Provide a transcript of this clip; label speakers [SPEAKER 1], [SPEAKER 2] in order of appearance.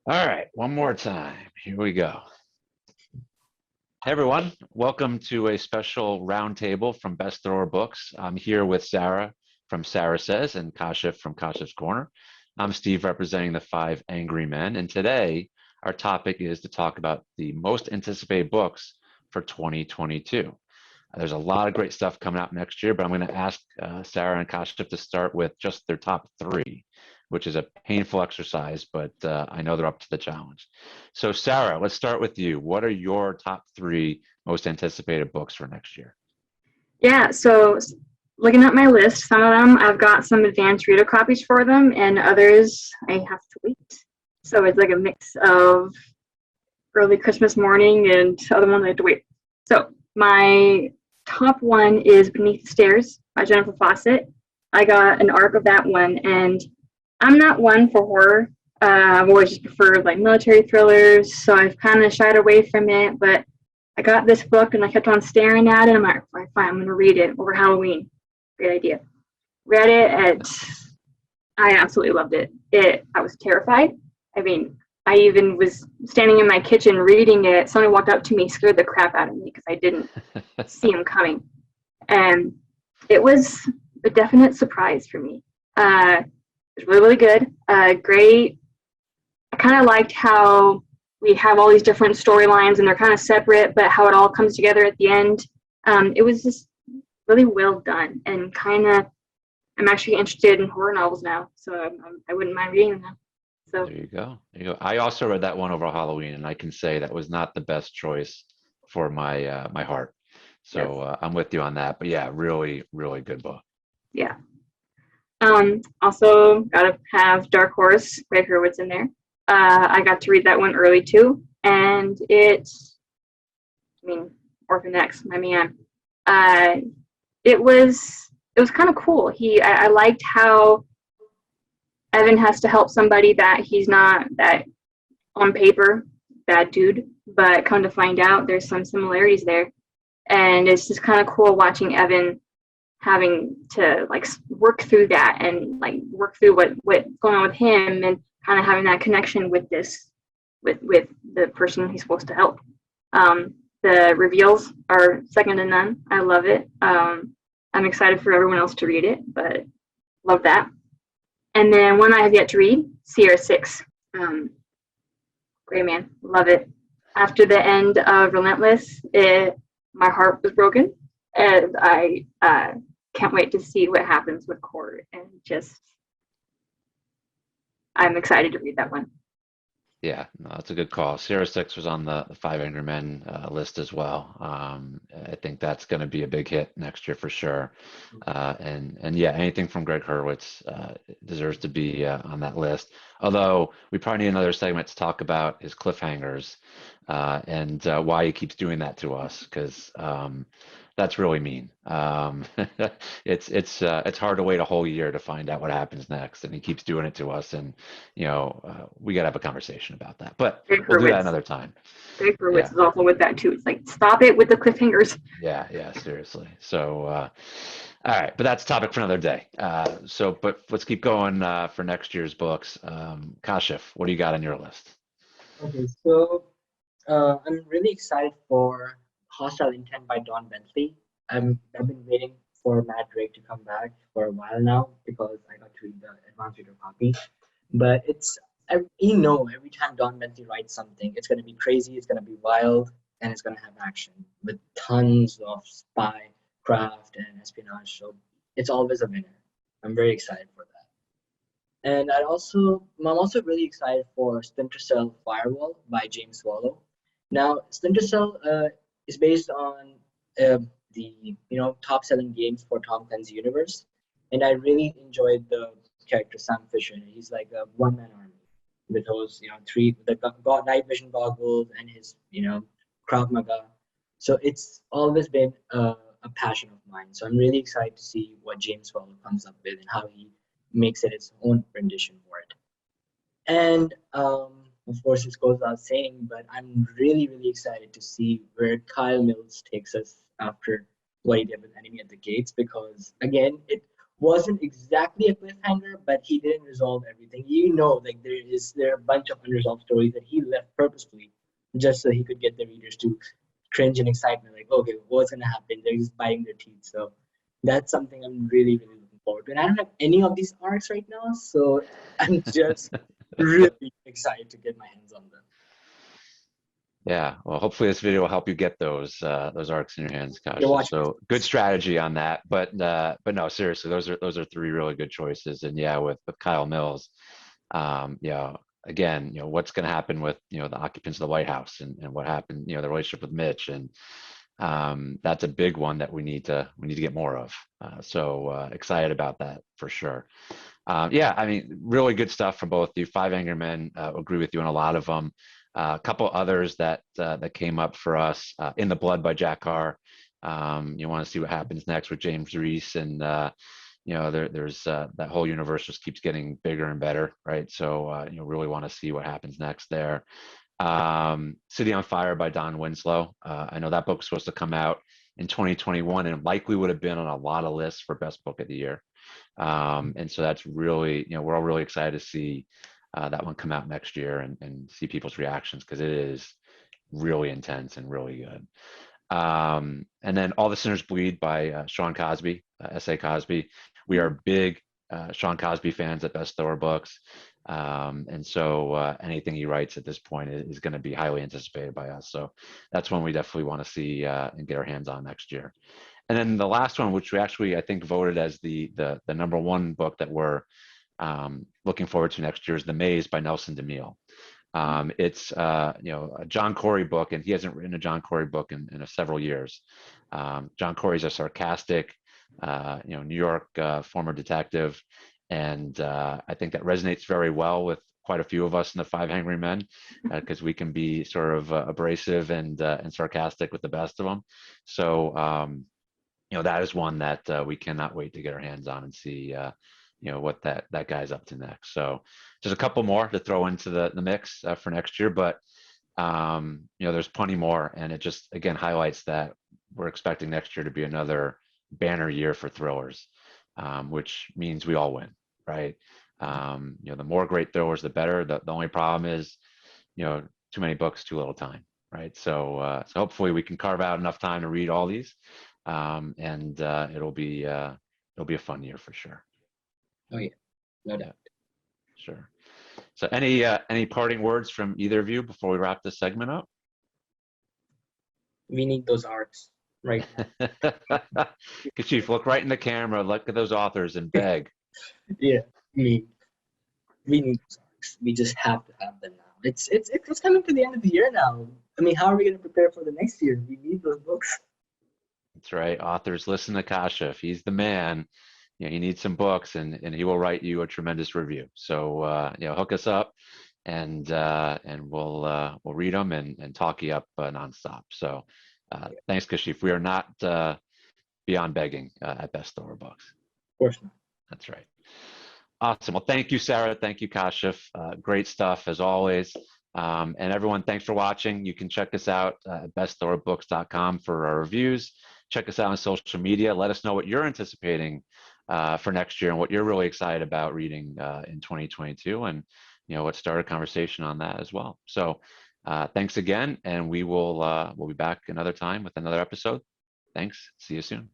[SPEAKER 1] All right, one more time. Here we go. Hey everyone, welcome to a special roundtable from Best Thrower Books. I'm here with Sarah from Sarah Says and Kashif from Kashif's Corner. I'm Steve representing the Five Angry Men, and today our topic is to talk about the most anticipated books for 2022. There's a lot of great stuff coming out next year, but I'm going to ask Sarah and Kashif to start with just their top three, which is a painful exercise, but I know they're up to the challenge. So Sarah, let's start with you. What are your top three most anticipated books for next year?
[SPEAKER 2] Yeah, so looking at my list, some of them I've got some advanced reader copies for them, and others I have to wait. So it's like a mix of early Christmas morning and other ones I have to wait. So my top one is Beneath the Stairs by Jennifer Faucet. I got an arc of that one, and I'm not one for horror. I've always just preferred like military thrillers, so I've kind of shied away from it. But I got this book and I kept on staring at it. I'm like, fine, I'm going to read it over Halloween. Great idea. Read it, and I absolutely loved it. I was terrified. I mean, I even was standing in my kitchen reading it. Somebody walked up to me, scared the crap out of me because I didn't see him coming. And it was a definite surprise for me. It was really, really good. Great. I kind of liked how we have all these different storylines and they're kind of separate, but how it all comes together at the end. It was just really well done, and kind of, I'm actually interested in horror novels now, so I wouldn't mind reading them now. So
[SPEAKER 1] There you go. There you go. I also read that one over Halloween, and I can say that was not the best choice for my heart. So
[SPEAKER 2] yes,
[SPEAKER 1] I'm with you on that. But yeah, really, really good book.
[SPEAKER 2] yeah. Also gotta have Dark Horse, Greg Hurwitz in there. I got to read that one early too, and Orphan X, my man. It was kind of cool. I liked how Evan has to help somebody that he's not that on paper bad dude, but come to find out there's some similarities there, and it's just kind of cool watching Evan having to like work through that and like work through what's going on with him, and kind of having that connection with with the person he's supposed to help. The reveals are second to none. I love it. I'm excited for everyone else to read it, but love that. And then one I have yet to read, Sierra 6. Great man, love it. After the end of Relentless, my heart was broken, and I can't wait to see what happens with Court, and just I'm excited to read that one.
[SPEAKER 1] Yeah, no, that's a good call. Sierra Six was on the Five Angry Men list as well. I think that's going to be a big hit next year for sure. And yeah, anything from Greg Hurwitz deserves to be on that list. Although we probably need another segment to talk about his cliffhangers and why he keeps doing that to us, because that's really mean. It's hard to wait a whole year to find out what happens next, and he keeps doing it to us. And we got to have a conversation about that, but
[SPEAKER 2] Greg
[SPEAKER 1] we'll do that
[SPEAKER 2] Hurwitz.
[SPEAKER 1] another time.
[SPEAKER 2] Greg
[SPEAKER 1] Yeah,
[SPEAKER 2] Hurwitz is awful with that too. It's like, stop it with the cliffhangers.
[SPEAKER 1] yeah, seriously. So, all right, but that's a topic for another day. But let's keep going for next year's books. Kashif, what do you got on your list?
[SPEAKER 3] Okay, so I'm really excited for Hostile Intent by Don Bentley. I've been waiting for Matt Drake to come back for a while now because I got to read the advanced reader copy. But every time Don Bentley writes something, it's going to be crazy, it's going to be wild, and it's going to have action with tons of spy craft and espionage. So it's always a winner. I'm very excited for that. And I'm also really excited for Splinter Cell Firewall by James Wallow. Now, Splinter Cell is based on the top selling games for Tom Clancy universe, and I really enjoyed the character Sam Fisher. He's like a one man army with those night vision goggles and his Krav Maga. So it's always been a passion of mine. So I'm really excited to see what James Wallow comes up with and how he makes it its own rendition for it. And of course, this goes without saying, but I'm really, really excited to see where Kyle Mills takes us after what he did with Enemy at the Gates, because again, it wasn't exactly a cliffhanger, but he didn't resolve everything. Like there are a bunch of unresolved stories that he left purposefully just so he could get the readers to cringe in excitement, like, okay, what's gonna happen? They're just biting their teeth. So that's something I'm really, really looking forward to. And I don't have any of these arcs right now, so I'm just really excited to get my hands on them.
[SPEAKER 1] Yeah, well, hopefully this video will help you get those arcs in your hands,
[SPEAKER 3] You're
[SPEAKER 1] Kasha.
[SPEAKER 3] watching.
[SPEAKER 1] So good strategy on that. But no, seriously, those are three really good choices. And yeah, with Kyle Mills, yeah, again, what's going to happen with the occupants of the White House and what happened, the relationship with Mitch, and that's a big one that we need to get more of. So excited about that for sure. Yeah, I mean, really good stuff from both you. Five Angry Men, agree with you on a lot of them. A couple others that came up for us. In the Blood by Jack Carr. You want to see what happens next with James Reese, and there's that whole universe just keeps getting bigger and better, right? So really want to see what happens next there. City on Fire by Don Winslow. I know that book was supposed to come out in 2021 and likely would have been on a lot of lists for best book of the year. And so that's really, we're all really excited to see that one come out next year and see people's reactions, because it is really intense and really good. And then All the Sinners Bleed by Sean Cosby, S.A. Cosby. We are big Sean Cosby fans at Best Thrower Books. And so anything he writes at this point is going to be highly anticipated by us. So that's one we definitely want to see and get our hands on next year. And then the last one, which we actually, I think, voted as the number one book that we're looking forward to next year, is The Maze by Nelson DeMille. It's a John Corey book, and he hasn't written a John Corey book in several years. John Corey's a sarcastic, New York former detective, and I think that resonates very well with quite a few of us in the Five Angry Men, because we can be sort of abrasive and sarcastic with the best of them. So that is one that we cannot wait to get our hands on and see what that guy's up to next. So just a couple more to throw into the mix for next year, but there's plenty more, and it just again highlights that we're expecting next year to be another banner year for thrillers, which means we all win, right? The more great thrillers, the better. The only problem is too many books, too little time, right? So hopefully we can carve out enough time to read all these, and it'll be a fun year for sure.
[SPEAKER 3] Oh yeah, no doubt.
[SPEAKER 1] Sure. So any parting words from either of you before we wrap this segment up?
[SPEAKER 3] We need those arcs right now.
[SPEAKER 1] Kashif, look right in the camera, look at those authors and beg.
[SPEAKER 3] Yeah, we need those arcs. We just have to have them now. It's coming to the end of the year now. I mean, how are we going to prepare for the next year? We need those books.
[SPEAKER 1] That's right. Authors, listen to Kashif. He's the man. You need some books, and he will write you a tremendous review. So hook us up, and we'll read them and talk you up nonstop. So thanks, Kashif. We are not beyond begging at Best Thrower Books.
[SPEAKER 3] Of course not.
[SPEAKER 1] That's right. Awesome. Well, thank you, Sarah. Thank you, Kashif. Great stuff as always. And everyone, thanks for watching. You can check us out at bestthrowerbooks.com for our reviews. Check us out on social media. Let us know what you're anticipating for next year and what you're really excited about reading in 2022, and let's start a conversation on that as well. So thanks again, and we'll be back another time with another episode. Thanks. See you soon.